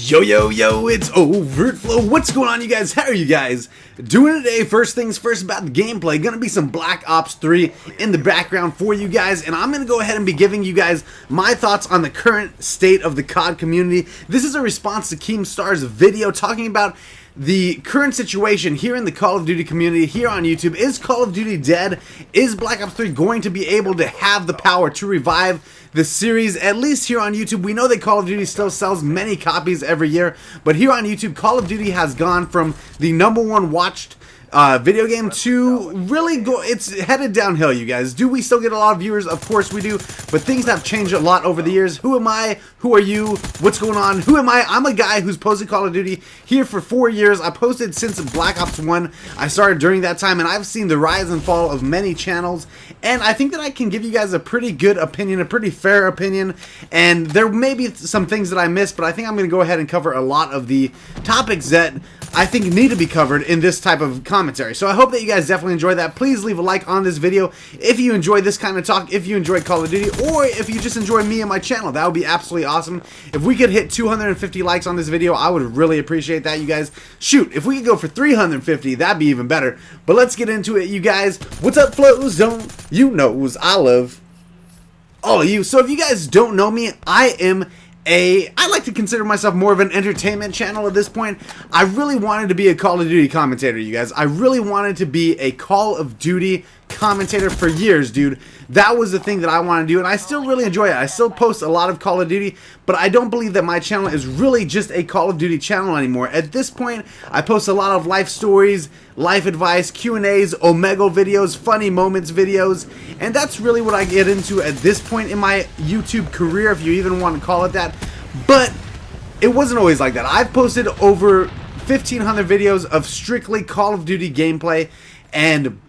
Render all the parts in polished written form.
Yo, it's Overtflow. What's going on, you guys? How are you guys doing today? First things first about the gameplay. Gonna be some Black Ops 3 in the background for you guys, and I'm gonna go ahead and be giving you guys my thoughts on the current state of the COD community. This is a response to Keemstar's video talking about the current situation here in the Call of Duty community here on YouTube. Is Call of Duty dead? Is Black Ops 3 going to be able to have the power to revive the series, at least here on YouTube? We know that Call of Duty still sells many copies every year, but here on YouTube, Call of Duty has gone from the #1 watched video game to really it's headed downhill, you guys. Do we still get a lot of viewers? Of course we do, but things have changed a lot over the years. Who am I? Who are you? What's going on? Who am I? I'm a guy who's posted Call of Duty here for 4 years. I posted since Black Ops 1. I started during that time, and I've seen the rise and fall of many channels, and I think that I can give you guys a pretty good opinion, a pretty fair opinion, and there may be some things that I missed, but I think I'm going to go ahead and cover a lot of the topics that I think need to be covered in this type of commentary. So I hope that you guys definitely enjoy that. Please leave a like on this video if you enjoy this kind of talk, if you enjoy Call of Duty, or if you just enjoy me and my channel. That would be absolutely awesome. If we could hit 250 likes on this video, I would really appreciate that, you guys. Shoot, if we could go for 350, that'd be even better. But let's get into it, you guys. What's up, Flow Zone? You knows I love all of you. So if you guys don't know me, I like to consider myself more of an entertainment channel at this point. I really wanted to be a Call of Duty commentator, you guys. I really wanted to be a Call of Duty commentator for years, dude. That was the thing that I want to do, and I still really enjoy it. I still post a lot of Call of Duty, but I don't believe that my channel is really just a Call of Duty channel anymore. At this point, I post a lot of life stories, life advice, Q&As, Omegle videos, funny moments videos, and that's really what I get into at this point in my YouTube career, if you even want to call it that. But it wasn't always like that. I've posted over 1,500 videos of strictly Call of Duty gameplay, and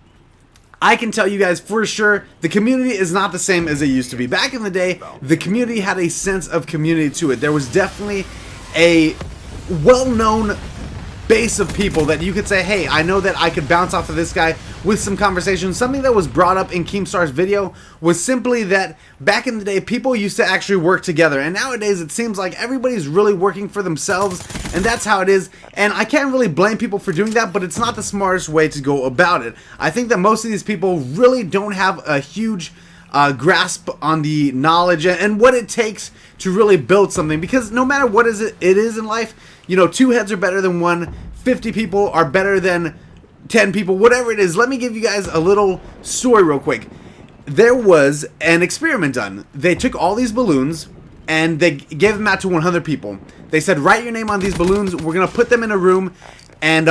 I can tell you guys for sure, the community is not the same as it used to be. Back in the day, the community had a sense of community to it. There was definitely a well-known base of people that you could say, hey, I know that I could bounce off of this guy with some conversation. Something that was brought up in Keemstar's video was simply that back in the day, people used to actually work together, and nowadays it seems like everybody's really working for themselves, and that's how it is. And I can't really blame people for doing that, but it's not the smartest way to go about it. I think that most of these people really don't have a huge grasp on the knowledge and what it takes to really build something, because no matter what it is in life, you know, 2 heads are better than 1, 50 people are better than 10 people, whatever it is. Let me give you guys a little story real quick. There was an experiment done. They took all these balloons and they gave them out to 100 people. They said, write your name on these balloons, we're going to put them in a room, and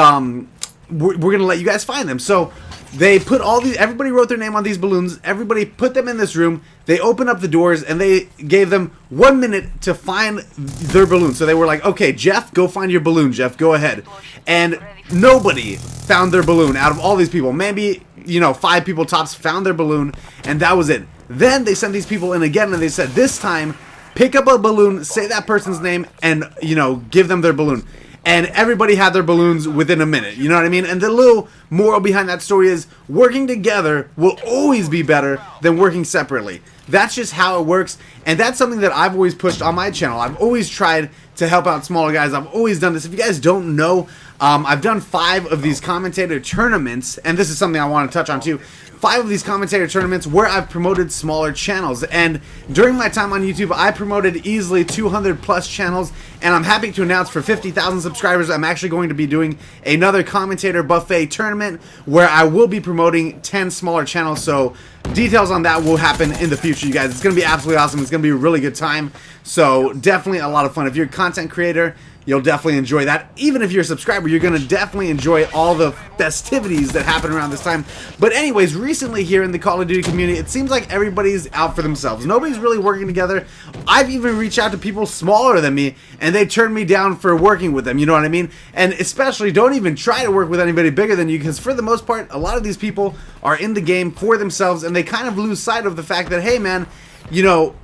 we're going to let you guys find them. So they put everybody wrote their name on these balloons, everybody put them in this room, they opened up the doors, and they gave them 1 minute to find their balloon. So they were like, okay, Jeff, go find your balloon, Jeff, go ahead. And nobody found their balloon out of all these people. Maybe, you know, 5 people tops found their balloon, and that was it. Then they sent these people in again, and they said, this time, pick up a balloon, say that person's name, and, you know, give them their balloon. And everybody had their balloons within a minute, you know what I mean? And the little moral behind that story is, working together will always be better than working separately. That's just how it works, and that's something that I've always pushed on my channel. I've always tried to help out smaller guys. I've always done this. If you guys don't know, I've done 5 of these commentator tournaments, and this is something I want to touch on too. 5 of these commentator tournaments where I've promoted smaller channels, and during my time on YouTube, I promoted easily 200 plus channels, and I'm happy to announce for 50,000 subscribers, I'm actually going to be doing another commentator buffet tournament where I will be promoting 10 smaller channels. So details on that will happen in the future, you guys. It's going to be absolutely awesome. It's going to be a really good time. So definitely a lot of fun. If you're a content creator, you'll definitely enjoy that. Even if you're a subscriber, you're going to definitely enjoy all the festivities that happen around this time. But anyways, recently here in the Call of Duty community, it seems like everybody's out for themselves. Nobody's really working together. I've even reached out to people smaller than me, and they turned me down for working with them, you know what I mean? And especially, don't even try to work with anybody bigger than you, because for the most part, a lot of these people are in the game for themselves, and they kind of lose sight of the fact that, hey man, you know,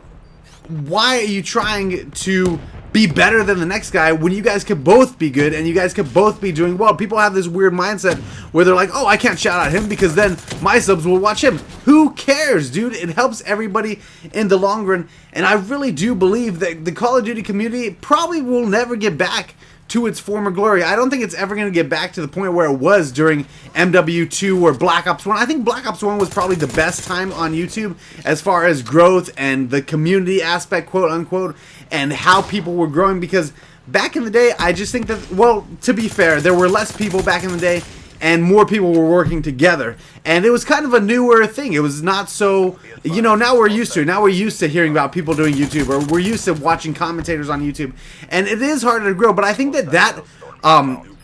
why are you trying to be better than the next guy when you guys could both be good and you guys could both be doing well. People have this weird mindset where they're like, oh, I can't shout out him because then my subs will watch him. Who cares, dude? It helps everybody in the long run, and I really do believe that the Call of Duty community probably will never get back to its former glory. I don't think it's ever going to get back to the point where it was during MW2 or Black Ops 1. I think Black Ops 1 was probably the best time on YouTube as far as growth and the community aspect, quote unquote, and how people were growing, because back in the day, I just think that, well, to be fair, there were less people back in the day and more people were working together, and it was kind of a newer thing. It was not so, you know, now we're used to it. Now we're used to hearing about people doing YouTube, or we're used to watching commentators on YouTube, and it is harder to grow, but I think that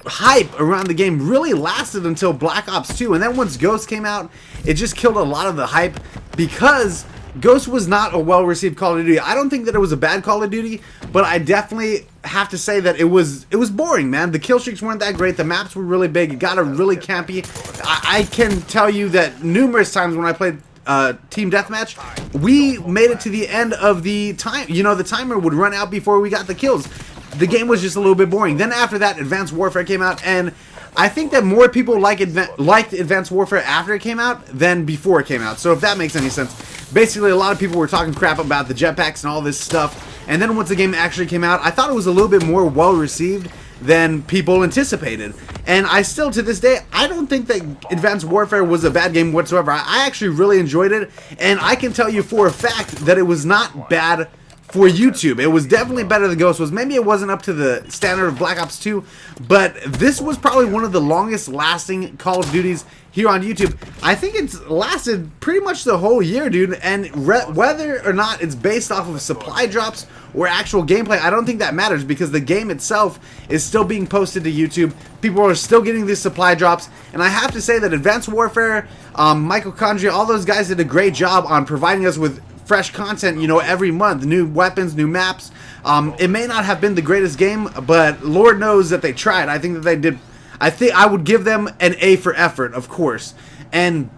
hype around the game really lasted until Black Ops 2, and then once Ghost came out, it just killed a lot of the hype, because Ghost was not a well-received Call of Duty. I don't think that it was a bad Call of Duty, but I definitely have to say that it was boring, man. The kill streaks weren't that great. The maps were really big. It got a really campy. I can tell you that numerous times when I played Team Deathmatch, we made it to the end of the time. You know, the timer would run out before we got the kills. The game was just a little bit boring. Then after that, Advanced Warfare came out, and I think that more people liked Advanced Warfare after it came out than before it came out. So if that makes any sense. Basically, a lot of people were talking crap about the jetpacks and all this stuff. And then once the game actually came out, I thought it was a little bit more well-received than people anticipated. And I still, to this day, I don't think that Advanced Warfare was a bad game whatsoever. I actually really enjoyed it. And I can tell you for a fact that it was not bad for YouTube. It was definitely better than Ghost was. Maybe it wasn't up to the standard of Black Ops 2, but this was probably one of the longest lasting Call of Duties here on YouTube. I think it's lasted pretty much the whole year, dude, and whether or not it's based off of supply drops or actual gameplay, I don't think that matters, because the game itself is still being posted to YouTube. People are still getting these supply drops, and I have to say that Advanced Warfare, Michael Condria, all those guys did a great job on providing us with fresh content, you know, every month, new weapons, new maps. It may not have been the greatest game, but Lord knows that they tried. I think that they did. I think I would give them an A for effort, of course. And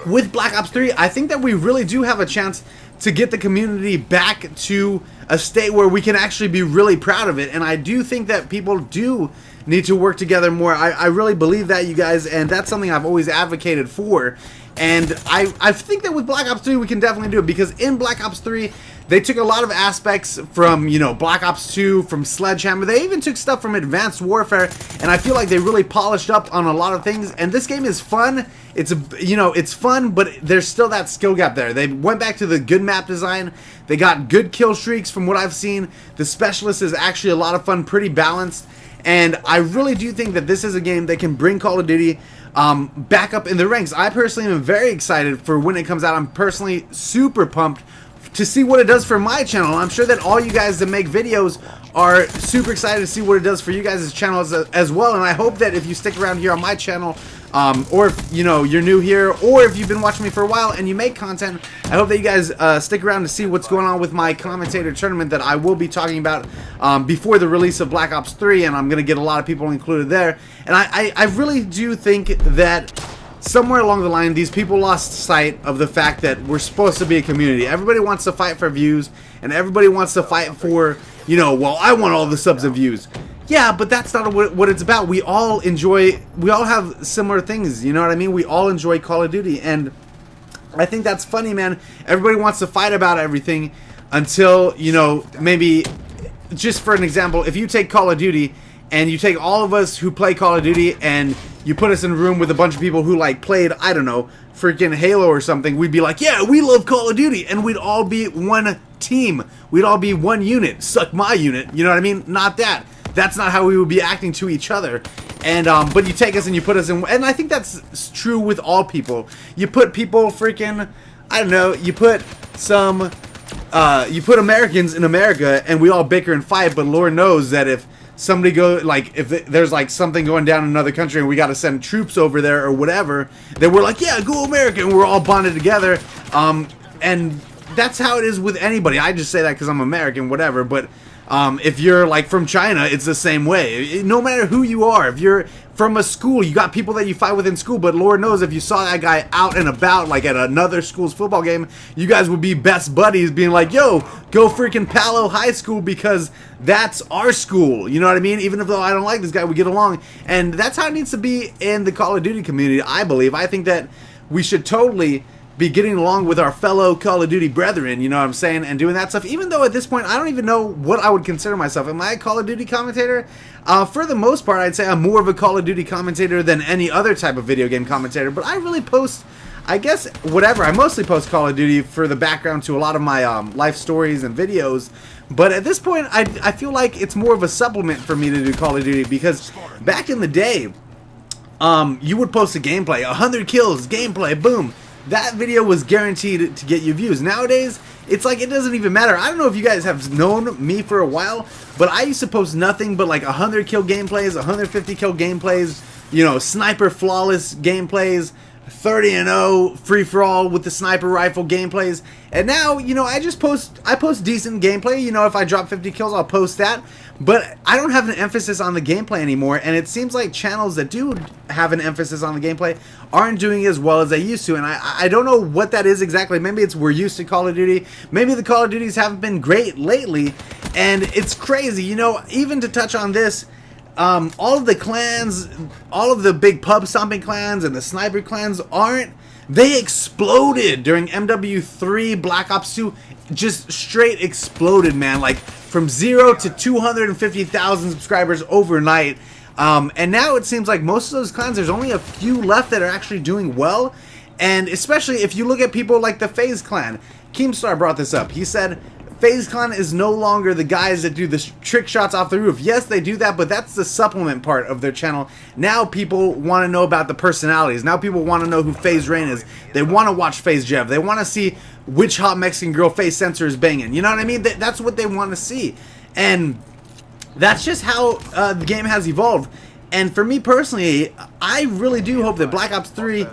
with Black Ops 3, I think that we really do have a chance to get the community back to a state where we can actually be really proud of it. And I do think that people do need to work together more. I really believe that, you guys, and that's something I've always advocated for. And I think that with Black Ops 3 we can definitely do it, because in Black Ops 3 they took a lot of aspects from, you know, Black Ops 2, from Sledgehammer. They even took stuff from Advanced Warfare, and I feel like they really polished up on a lot of things. And this game is fun. It's it's fun, but there's still that skill gap there. They went back to the good map design. They got good kill streaks from what I've seen. The Specialist is actually a lot of fun, pretty balanced. And I really do think that this is a game that can bring Call of Duty back up in the ranks. I personally am very excited for when it comes out. I'm personally super pumped to see what it does for my channel. I'm sure that all you guys that make videos are super excited to see what it does for you guys' channels as well. And I hope that if you stick around here on my channel, or if, you know, you're new here, or if you've been watching me for a while and you make content, I hope that you guys stick around to see what's going on with my commentator tournament that I will be talking about before the release of Black Ops 3, and I'm going to get a lot of people included there. And I really do think that somewhere along the line, these people lost sight of the fact that we're supposed to be a community. Everybody wants to fight for views, and everybody wants to fight for, you know, well, I want all the subs and views. Yeah, but that's not what it's about. We all have similar things, you know what I mean? We all enjoy Call of Duty, and I think that's funny, man. Everybody wants to fight about everything until, you know, maybe, just for an example, if you take Call of Duty and you take all of us who play Call of Duty and you put us in a room with a bunch of people who, like, played, I don't know, freaking Halo or something, we'd be like, yeah, we love Call of Duty, and we'd all be one team. We'd all be one unit. Suck my unit, you know what I mean? Not that. That's not how we would be acting to each other. And but you take us and you put us in, and I think that's true with all people. You put people freaking, I don't know, you put Americans in America, and we all bicker and fight, but Lord knows that if somebody if there's like something going down in another country and we got to send troops over there or whatever, then we're like, yeah, go America, and we're all bonded together. And that's how it is with anybody. I just say that because I'm American, whatever, but if you're like from China, it's the same way. No matter who you are, if you're from a school. You got people that you fight with in school, but Lord knows if you saw that guy out and about, like at another school's football game, you guys would be best buddies, being like, yo, go freaking Palo High School because that's our school. You know what I mean? Even if though I don't like this guy, we get along. And that's how it needs to be in the Call of Duty community, I believe. I think that we should totally be getting along with our fellow Call of Duty brethren, you know what I'm saying, and doing that stuff, even though at this point I don't even know what I would consider myself. Am I a Call of Duty commentator? For the most part, I'd say I'm more of a Call of Duty commentator than any other type of video game commentator, but I really post, I guess, whatever. I mostly post Call of Duty for the background to a lot of my life stories and videos, but at this point, I feel like it's more of a supplement for me to do Call of Duty, because back in the day, you would post a gameplay, 100 kills, gameplay, boom. That video was guaranteed to get you views. Nowadays, it's like it doesn't even matter. I don't know if you guys have known me for a while, but I used to post nothing but like 100 kill gameplays, 150 kill gameplays, you know, sniper flawless gameplays, 30-0 free-for-all with the sniper rifle gameplays. And now, you know, I post decent gameplay. You know, if I drop 50 kills, I'll post that. But I don't have an emphasis on the gameplay anymore, and it seems like channels that do have an emphasis on the gameplay aren't doing as well as they used to, and I don't know what that is exactly. Maybe it's we're used to Call of Duty. Maybe the Call of Duties haven't been great lately, and it's crazy. You know, even to touch on this, all of the clans, all of the big pub stomping clans and the sniper clans they exploded during MW3 Black Ops 2. Just straight exploded, man. Like from 0 to 250,000 subscribers overnight. And now it seems like most of those clans, there's only a few left that are actually doing well. And especially if you look at people like the FaZe clan. Keemstar brought this up. He said, FaZe clan is no longer the guys that do the trick shots off the roof. Yes, they do that, but that's the supplement part of their channel. Now people want to know about the personalities. Now people want to know who FaZe Rain is. They want to watch FaZe Jev. They want to see which hot Mexican girl FaZe Sensor is banging. You know what I mean? That's what they want to see. And that's just how the game has evolved. And for me personally, I really do hope that Black Ops 3...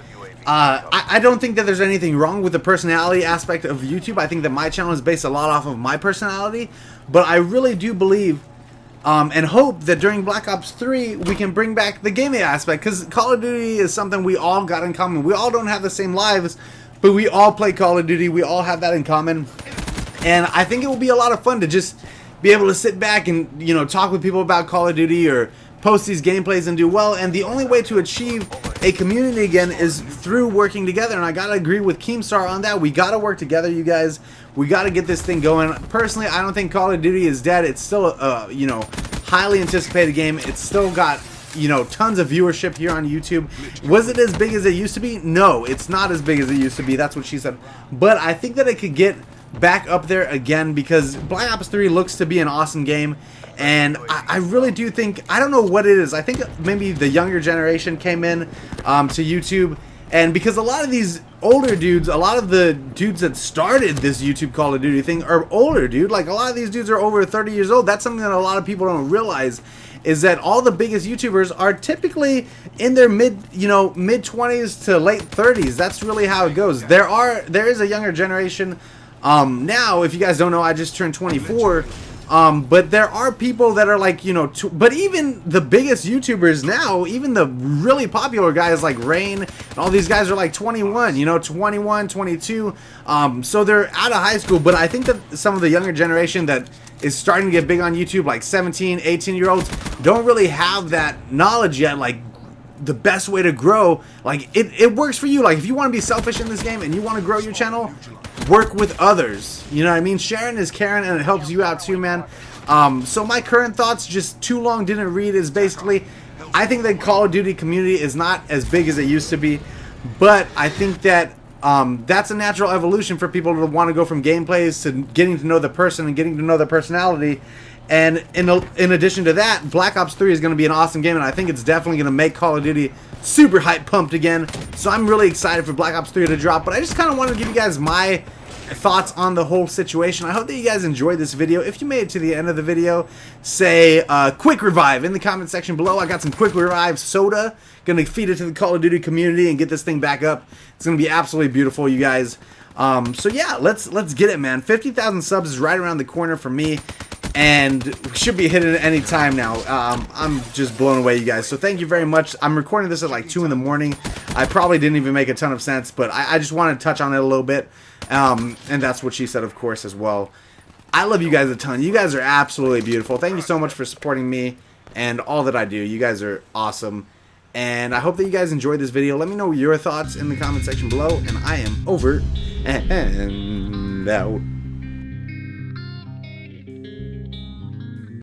I don't think that there's anything wrong with the personality aspect of YouTube. I think that my channel is based a lot off of my personality. But I really do believe and hope that during Black Ops 3 we can bring back the gaming aspect. Because Call of Duty is something we all got in common. We all don't have the same lives, but we all play Call of Duty. We all have that in common. And I think it will be a lot of fun to just be able to sit back and, you know, talk with people about Call of Duty or post these gameplays and do well. And the only way to achieve a community again is through working together, and I gotta agree with Keemstar on that. We gotta work together, you guys. We gotta get this thing going. Personally, I don't think Call of Duty is dead. It's still a you know, highly anticipated game. It's still got, you know, tons of viewership here on YouTube. Was it as big as it used to be? No, it's not as big as it used to be. That's what she said. But I think that it could get back up there again because Black Ops 3 looks to be an awesome game. And I really do think, I don't know what it is. I think maybe the younger generation came in to YouTube. And because a lot of these older dudes, a lot of the dudes that started this YouTube Call of Duty thing are older, dude. Like a lot of these dudes are over 30 years old. That's something that a lot of people don't realize, is that all the biggest YouTubers are typically in their mid 20s to late 30s. That's really how it goes. There is a younger generation. Now, if you guys don't know, I just turned 24. But there are people that are like, you know, but even the biggest YouTubers now, even the really popular guys like Rain and all these guys are like 21, you know, 21, 22. So they're out of high school, but I think that some of the younger generation that is starting to get big on YouTube, like 17, 18-year-olds, don't really have that knowledge yet, like the best way to grow. Like it works for you. Like if you want to be selfish in this game and you want to grow your channel, work with others. You know what I mean? Sharing is caring, and it helps you out too, man. So my current thoughts, just too long didn't read, is basically, I think the Call of Duty community is not as big as it used to be, but I think that that's a natural evolution for people to want to go from gameplays to getting to know the person and getting to know their personality. And in addition to that, Black Ops 3 is going to be an awesome game, and I think it's definitely going to make Call of Duty super hype pumped again. So I'm really excited for Black Ops 3 to drop, but I just kind of wanted to give you guys my thoughts on the whole situation. I hope that you guys enjoyed this video. If you made it to the end of the video, say quick revive in the comment section below. I got some quick revive soda. Gonna feed it to the Call of Duty community and get this thing back up. It's gonna be absolutely beautiful, you guys. So yeah, let's get it, man. 50,000 subs is right around the corner for me. and we should be hitting it any time now. I'm just blown away, you guys. So thank you very much. I'm recording this at like 2 in the morning. I probably didn't even make a ton of sense, but I just wanted to touch on it a little bit. And that's what she said, of course, as well. I love you guys a ton. You guys are absolutely beautiful. Thank you so much for supporting me and all that I do. You guys are awesome. And I hope that you guys enjoyed this video. Let me know your thoughts in the comment section below. And I am over and out.